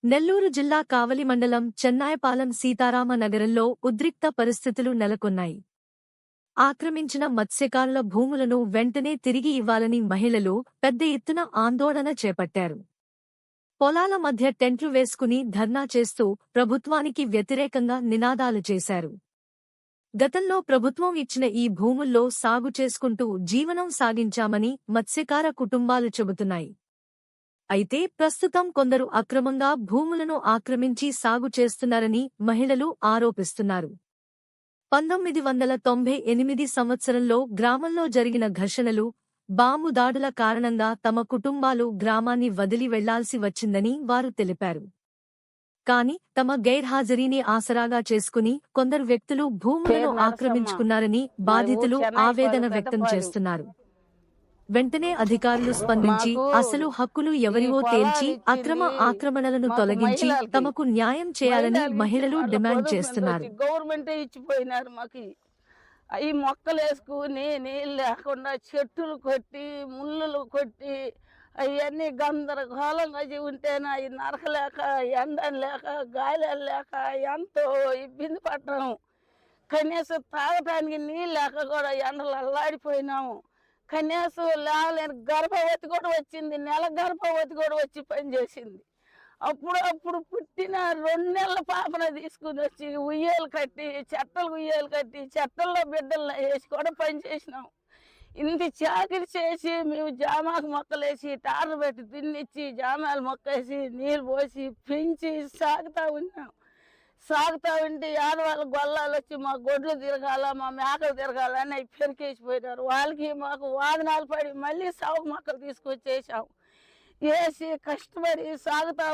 నెల్లూరు జిల్లా కావలి మండలం చెన్నాయపాలెం సీతారామ నగరంలో ఉద్రిక్త పరిస్థితులు నెలకొన్నాయి. ఆక్రమించిన మత్స్యకారుల భూములను వెంటనే తిరిగి ఇవ్వాలని మహిళలు పెద్ద ఎత్తున ఆందోళన చేపట్టారు. పొలాల మధ్య టెంట్లు వేసుకుని ధర్నా చేస్తూ ప్రభుత్వానికి వ్యతిరేకంగా నినాదాలు చేశారు. గతంలో ప్రభుత్వం ఇచ్చిన ఈ భూముల్లో సాగు చేసుకుంటూ జీవనం సాగించామని మత్స్యకార కుటుంబాలు చెబుతున్నాయి. అయితే ప్రస్తుతం కొందరు అక్రమంగా భూములను ఆక్రమించి సాగు చేస్తున్నారని మహిళలు ఆరోపిస్తున్నారు. 1998 సంవత్సరంలో గ్రామంలో జరిగిన ఘర్షణలు, బాంబు దాడుల కారణంగా తమ కుటుంబాలు గ్రామాన్ని వదిలి వెళ్లాల్సి వచ్చిందని వారు తెలిపారు. కాని తమ గైర్హాజరీని ఆసరాగా చేసుకుని కొందరు వ్యక్తులు భూములను ఆక్రమించుకున్నారని బాధితులు ఆవేదన వ్యక్తం చేస్తున్నారు. వెంటనే అధికారులు స్పందించి అసలు హక్కులు ఎవరివో తేల్చి అక్రమ ఆక్రమణలను తొలగించి తమకు న్యాయం చేయాలని మహిళలు డిమాండ్ చేస్తున్నారు. గవర్నమెంట్ ఇచ్చిపోయినారు మాకు ఈ మొక్కలు వేసుకుని నీళ్ళు లేకుండా చెట్టులు కొట్టి ముళ్ళులు కొట్టి అవన్నీ గందరగోళంగా ఉంటేనే అవి నరకలేక ఎండని లేక గాయలు లేక ఎంతో ఇబ్బంది పడ్డాము. కనీసం తాగటానికి నీళ్ళు లేక కూడా ఎండలు అల్లాడిపోయినాము. కనీసం లేవలేని గర్భవతి కూడా వచ్చింది, నెల గర్భవతి కూడా వచ్చి పనిచేసింది. అప్పుడు పుట్టిన 2 నెలల పాపను తీసుకుని వచ్చి ఉయ్యాలు కట్టి చెట్టల్లో బిడ్డలను వేసి కూడా పనిచేసినాం. ఇంత చాకరీ చేసి మేము జామాకు మొక్కలేసి టార్లు పెట్టి తిన్నిచ్చి జామాలు మొక్కేసి నీళ్ళు పోసి పెంచి సాగుతా ఉంటే ఆడవాళ్ళ గొల్లాలు వచ్చి మా గొడ్లు తిరగాల, మా మేకలు తిరగాల అని అవి పెరికేసిపోయినారు. వాళ్ళకి మాకు వాదనాలు పడి మళ్ళీ సాగు మొక్కలు తీసుకొచ్చేసాం. వేసి కష్టపడి సాగుతూ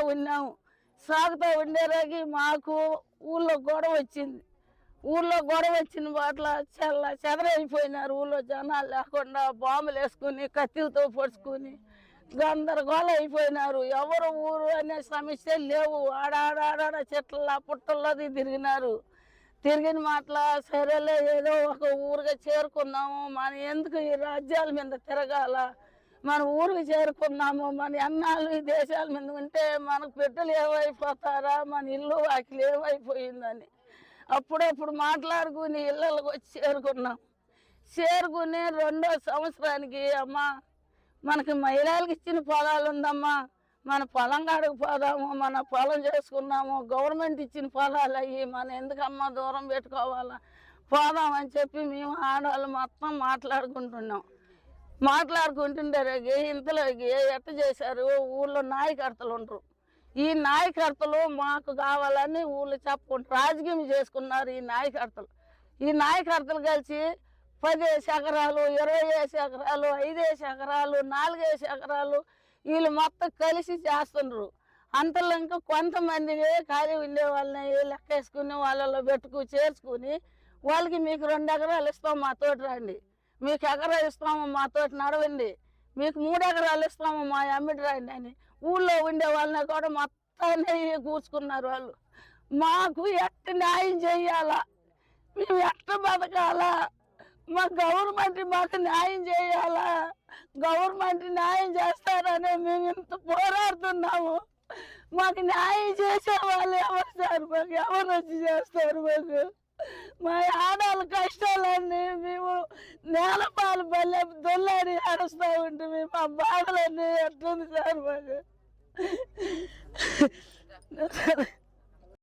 ఉండేరాకి మాకు ఊళ్ళో గొడవ వచ్చింది. వచ్చిన వాటిలో చెదరైపోయినారు. ఊళ్ళో జనాలు లేకుండా బాంబులు వేసుకుని కత్తిలతో పొడుచుకుని గందరగోళం అయిపోయినారు. ఎవరు ఊరు అనే సమస్యలు లేవు. ఆడాడ చెట్ల పుట్టల్లో తిరిగిన మాటల సరేలే ఏదో ఒక ఊరుగా చేరుకున్నాము, మన ఎందుకు ఈ రాజ్యాల మీద తిరగాల, మన ఊరికి చేరుకున్నాము, మన ఎన్నాళ్ళు ఈ దేశాల మీద ఉంటే మనకు బిడ్డలు ఏమైపోతారా, మన ఇల్లు వాకిలు ఏమైపోయిందని అప్పుడప్పుడు మాట్లాడుకుని ఇళ్ళకి వచ్చి చేరుకుని 2వ సంవత్సరానికి అమ్మా మనకి మహిళలకు ఇచ్చిన పొలాలు ఉందమ్మా, మన పొలం కాడకు పోదాము, మన పొలం చేసుకున్నాము, గవర్నమెంట్ ఇచ్చిన పొలాలు అయ్యి మనం ఎందుకమ్మా దూరం పెట్టుకోవాలా, పోదామని చెప్పి మేము ఆడవాళ్ళు మొత్తం మాట్లాడుకుంటుంటారు. ఇంతలోకి ఎట్ట చేశారు, ఊళ్ళో నాయకర్తలు ఉంటారు. ఈ నాయకర్తలు మాకు కావాలని ఊళ్ళో చెప్పుకుంటారు, రాజకీయం చేసుకున్నారు. ఈ నాయకర్తలు కలిసి 10 ఎకరాలు, 20 ఎకరాలు, 5 ఎకరాలు, 4 ఎకరాలు వీళ్ళు మొత్తం కలిసి చేస్తున్నారు. అంతలో ఇంకా కొంతమంది ఖాళీ ఉండే వాళ్ళని లెక్కేసుకుని వాళ్ళలో చేర్చుకుని వాళ్ళకి మీకు 2 ఎకరాలు ఇస్తాము మాతోటి రండి, మీకు ఎకరాలు ఇస్తాము మాతోటి నడవండి, మీకు 3 ఎకరాలు ఇస్తాము మా అమ్మిడి రండి అని ఊళ్ళో ఉండే వాళ్ళని కూడా మొత్తాన్ని కూర్చుకున్నారు. వాళ్ళు మాకు ఎట్ట న్యాయం చెయ్యాలా, మేము ఎట్ట బతకాలా, మా గవర్నమెంట్ మాకు న్యాయం చేయాలా, గవర్నమెంట్ న్యాయం చేస్తారని మేము ఇంత పోరాడుతున్నాము. మాకు న్యాయం చేసే వాళ్ళు ఎవరు సార్, మాకు ఎవరు వచ్చి చేస్తారు? మా ఆడాళ్ళ కష్టాలన్నీ మేము నేలపాలు బల్లె దొల్లాడి ఆడుస్తూ ఉంటుంది. మా బాధలన్నీ ఎట్లుంది సార్ మాకు?